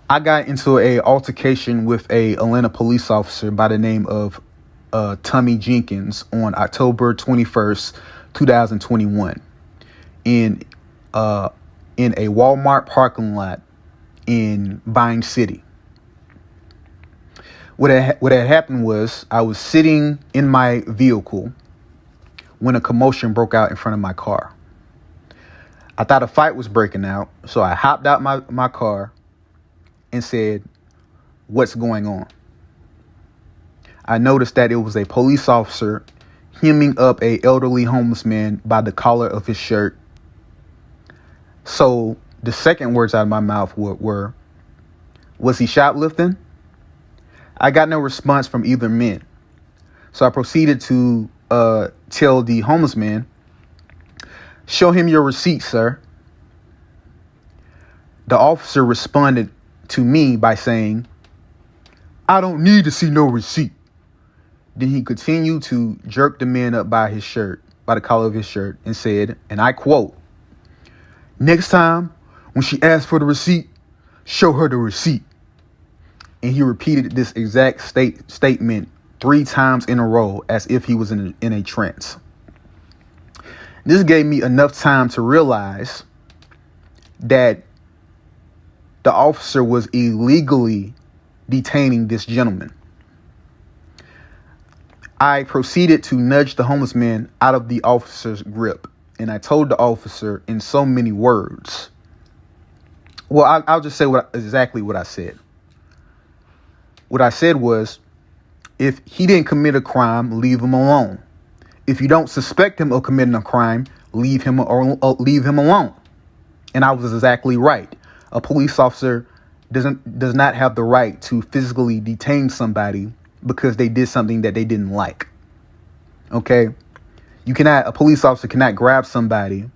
I got into a altercation with a Atlanta police officer by the name of Tommy Jenkins on October 21st, 2021 in uh, in a Walmart parking lot in Vine City. What had happened was I was sitting in my vehicle when a commotion broke out in front of my car. I thought a fight was breaking out, so I hopped out my car and said, "What's going on?" I noticed that it was a police officer hemming up a elderly homeless man by the collar of his shirt. So the second words out of my mouth were, "Was he shoplifting?" I got no response from either man. So I proceeded to tell the homeless man, "Show him your receipt, sir." The officer responded to me by saying, "I don't need to see no receipt." Then he continued to jerk the man up by the collar of his shirt, and said, and I quote, "Next time when she asks for the receipt, show her the receipt." And he repeated this exact statement 3 times in a row as if he was in a trance. This gave me enough time to realize that the officer was illegally detaining this gentleman. I proceeded to nudge the homeless man out of the officer's grip, and I told the officer in so many words. Well, I'll just say exactly what I said. What I said was, if he didn't commit a crime, leave him alone. If you don't suspect him of committing a crime, leave him alone. And I was exactly right. A police officer does not have the right to physically detain somebody because they did something that they didn't like. Okay? A police officer cannot grab somebody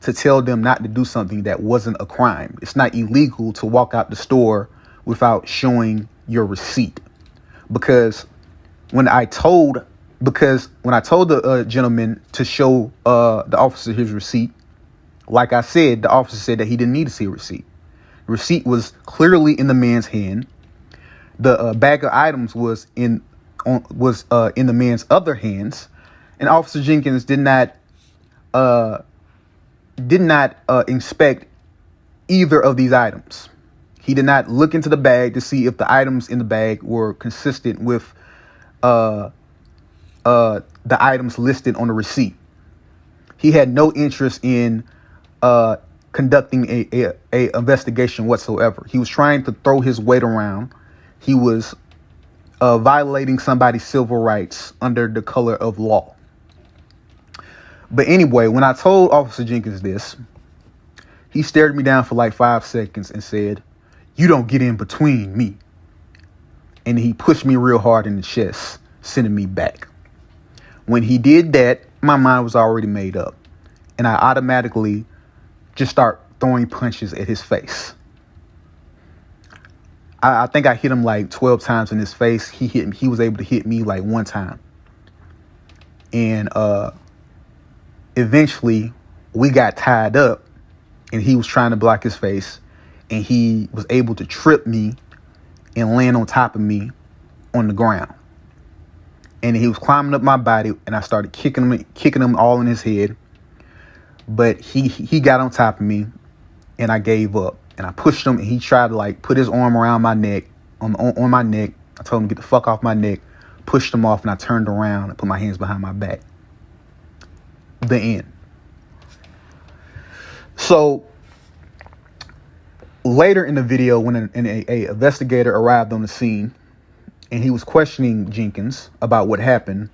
to tell them not to do something that wasn't a crime. It's not illegal to walk out the store without showing your receipt. Because when I told the gentleman to show the officer his receipt, like I said, the officer said that he didn't need to see a receipt. The receipt was clearly in the man's hand. The bag of items was in the man's other hands, and Officer Jenkins did not inspect either of these items. He did not look into the bag to see if the items in the bag were consistent with the items listed on the receipt. He had no interest in conducting a investigation whatsoever. He was trying to throw his weight around. He was violating somebody's civil rights under the color of law. But anyway, when I told Officer Jenkins this, he stared me down for like 5 seconds and said, "You don't get in between me." And he pushed me real hard in the chest, sending me back. When he did that, my mind was already made up, and I automatically just start throwing punches at his face. I think I hit him like 12 times in his face. He was able to hit me like 1 time. And eventually we got tied up, and he was trying to block his face, and he was able to trip me and land on top of me on the ground. And he was climbing up my body, and I started kicking him all in his head. But he got on top of me, and I gave up. And I pushed him, and he tried to like put his arm around my neck, on my neck. I told him to get the fuck off my neck, pushed him off, and I turned around and put my hands behind my back. The end. So later in the video, when an investigator arrived on the scene, and he was questioning Jenkins about what happened,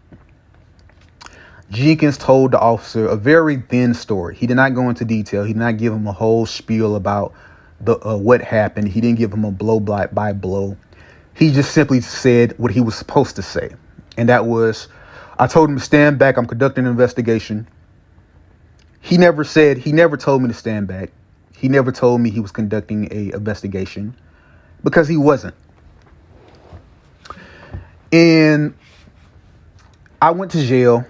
Jenkins told the officer a very thin story. He did not go into detail. He did not give him a whole spiel about what happened. He didn't give him a blow by blow. He just simply said what he was supposed to say. And that was, "I told him to stand back. I'm conducting an investigation." He never told me to stand back. He never told me he was conducting a investigation, because he wasn't. And I went to jail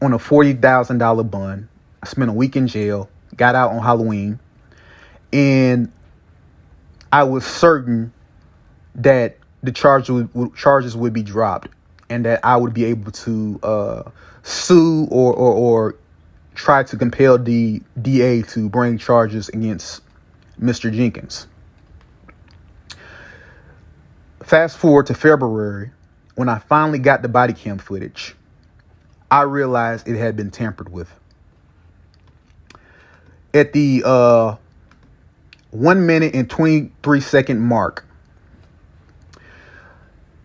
on a $40,000 bond. I spent a week in jail, got out on Halloween, and I was certain that the charges would be dropped, and that I would be able to sue or try to compel the DA to bring charges against Mr. Jenkins. Fast forward to February, when I finally got the body cam footage, I realized it had been tampered with. At the 1 minute and 23-second mark,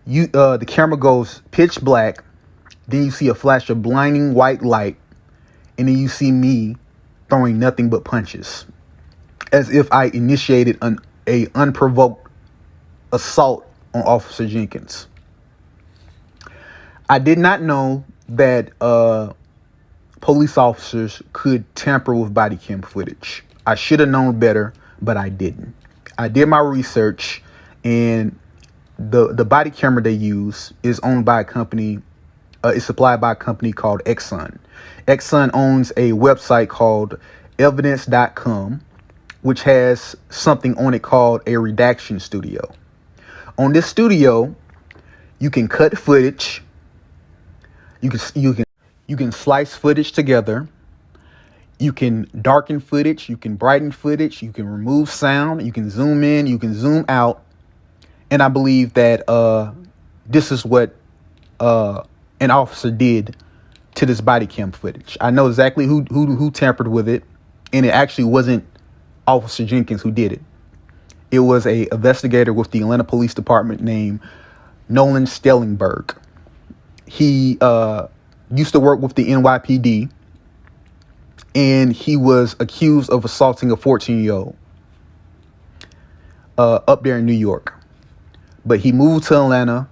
the camera goes pitch black. Then you see a flash of blinding white light, and then you see me throwing nothing but punches, as if I initiated a unprovoked assault on Officer Jenkins. I did not know that police officers could tamper with body cam footage. I should have known better, but I didn't. I did my research, and the body camera they use is owned by a company. It's supplied by a company called Exxon. Exxon owns a website called evidence.com, which has something on it called a redaction studio. On this studio, you can cut footage. You can slice footage together. You can darken footage. You can brighten footage. You can remove sound. You can zoom in. You can zoom out. And I believe that this is what an officer did to this body cam footage. I know exactly who tampered with it, and it actually wasn't Officer Jenkins who did it. It was a investigator with the Atlanta Police Department named Nolan Stellingberg. He used to work with the NYPD, and he was accused of assaulting a 14-year-old up there in New York. But he moved to Atlanta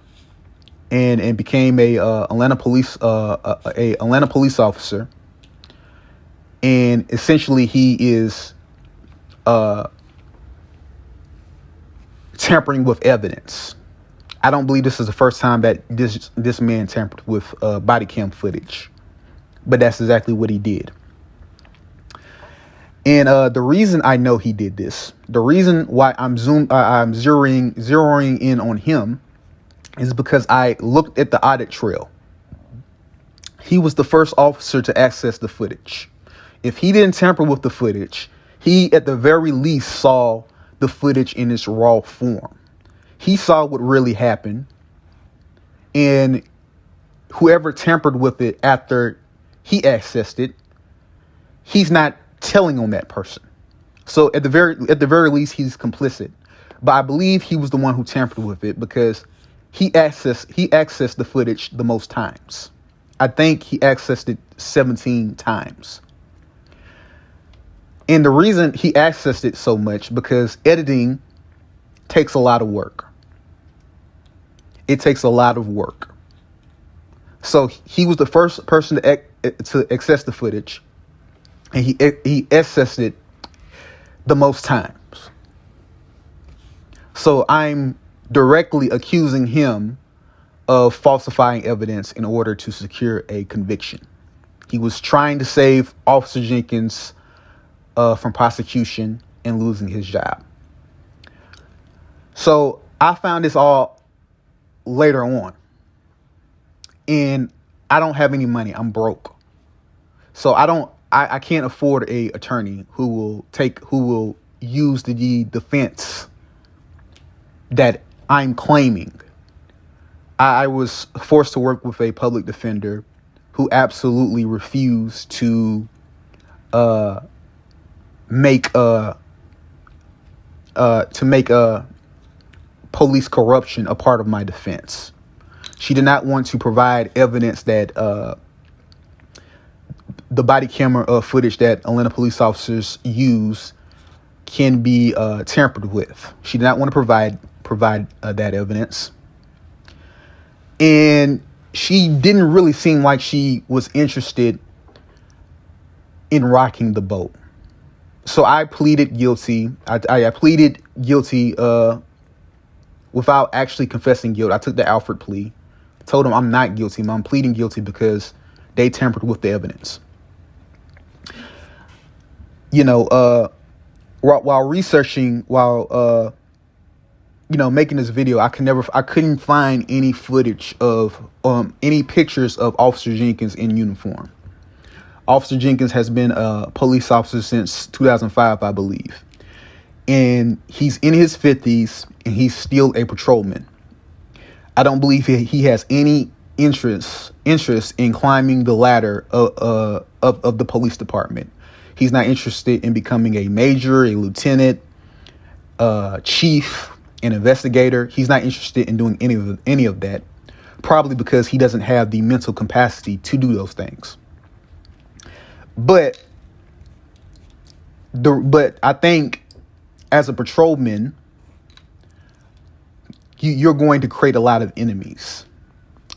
and became a Atlanta police officer. And essentially, he is tampering with evidence. I don't believe this is the first time that this man tampered with body cam footage, but that's exactly what he did. And the reason I know he did this, the reason why I'm zeroing in on him, is because I looked at the audit trail. He was the first officer to access the footage. If he didn't tamper with the footage, he at the very least saw the footage in its raw form. He saw what really happened, and whoever tampered with it after he accessed it, he's not telling on that person. So at the very least, he's complicit. But I believe he was the one who tampered with it because he accessed the footage the most times. I think he accessed it 17 times. And the reason he accessed it so much, because editing takes a lot of work. It takes a lot of work. So he was the first person to access the footage, and he accessed it the most times. So I'm directly accusing him of falsifying evidence in order to secure a conviction. He was trying to save Officer Jenkins from prosecution and losing his job. So I found this all later on, and I don't have any money. I'm broke. So I can't afford a attorney who will use the defense that I'm claiming. I was forced to work with a public defender who absolutely refused to make police corruption a part of my defense. She did not want to provide evidence that the body camera footage that Atlanta police officers use can be tampered with. She did not want to provide that evidence. And she didn't really seem like she was interested in rocking the boat. So I pleaded guilty. I pleaded guilty without actually confessing guilt. I took the Alfred plea. Told him I'm not guilty. I'm pleading guilty because they tampered with the evidence. While researching, making this video, I couldn't find any footage of any pictures of Officer Jenkins in uniform. Officer Jenkins has been a police officer since 2005, I believe. And he's in his 50s and he's still a patrolman. I don't believe he has any interest in climbing the ladder of the police department. He's not interested in becoming a major, a lieutenant, chief, an investigator. He's not interested in doing any of that, probably because he doesn't have the mental capacity to do those things. But I think as a patrolman, you're going to create a lot of enemies.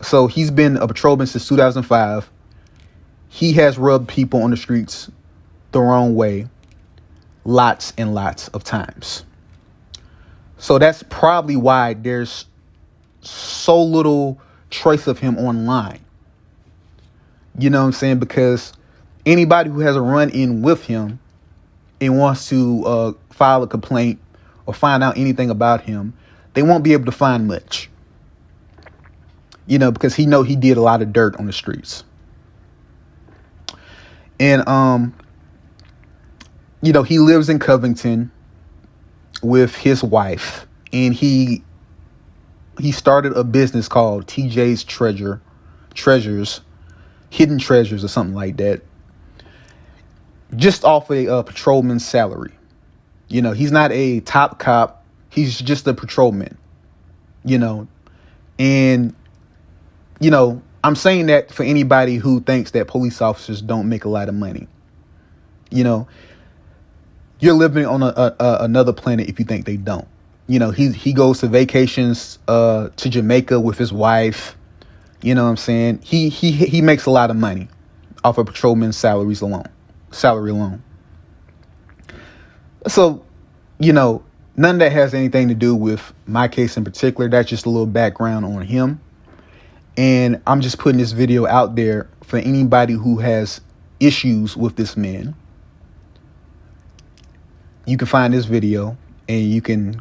So he's been a patrolman since 2005. He has rubbed people on the streets the wrong way lots and lots of times. So that's probably why there's so little trace of him online. You know what I'm saying? Because anybody who has a run-in with him and wants to file a complaint or find out anything about him, they won't be able to find much. Because he did a lot of dirt on the streets. And he lives in Covington with his wife, and he started a business called TJ's Treasures, Hidden Treasures or something like that, just off a patrolman's salary. He's not a top cop. He's just a patrolman, and, I'm saying that for anybody who thinks that police officers don't make a lot of money. You're living on another planet if you think they don't. He goes to vacations to Jamaica with his wife. You know what I'm saying? He makes a lot of money off of patrolmen's salary alone. So, none of that has anything to do with my case in particular. That's just a little background on him. And I'm just putting this video out there for anybody who has issues with this man. You can find this video and you can,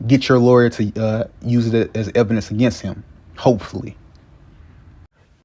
get your lawyer to use it as evidence against him, hopefully.